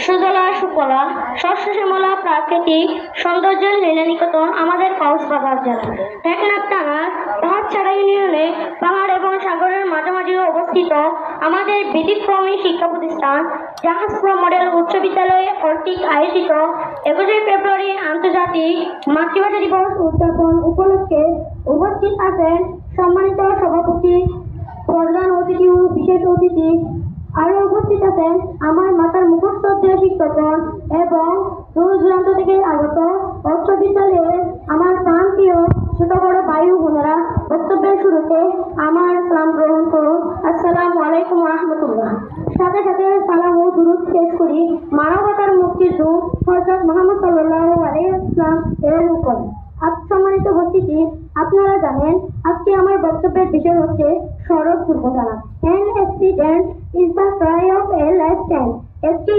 সুজলা সুফলা শস্য শ্যামলা প্রাকৃতিক সৌন্দর্যের লীলানিকেতন আমাদের কক্সবাজার জেলা। টেকনাফ থানার পাহাড়ছড়া ইউনিয়নে পাহাড় এবং সাগরের মাঝামাঝি অবস্থিত আমাদের ব্যতিক্রমী শিক্ষা প্রতিষ্ঠান জাহাজপুর মডেল উচ্চ বিদ্যালয়ে কর্তৃক আয়োজিত 21 ফেব্রুয়ারি আন্তর্জাতিক মাতৃভাষা দিবস উদযাপন উপলক্ষে উপস্থিত আছেন সম্মানিত সভাপতি, প্রধান অতিথি ও বিশেষ অতিথি। আরো উপস্থিত আছেন আমার মাতার মুখস্থ শিক্ষকগণ এবং দূর দূরান্ত থেকে আগত উচ্চ বিদ্যালয়ের আমার প্রান্তীয় ছোট বড় ভাই ও বোনেরা। বক্তব্যের শুরুতে আমার সালাম গ্রহণ করুন। আসসালামু আলাইকুম রহমতুল্লাহ। সাথে সাথে সালাম ও দুরূদ পেশ করি মানবতার মুক্তির দূত হযরত মুহাম্মদ সাল্লাল্লাহু আলাইহি ওয়াসাল্লাম এর উপর। সম্মানিত উপস্থিতি, আপনারা জানেন আজকে আমার বক্তব্যের বিষয় হচ্ছে সড়ক দুর্ঘটনা। An accident is the cry of a lifetime. একটি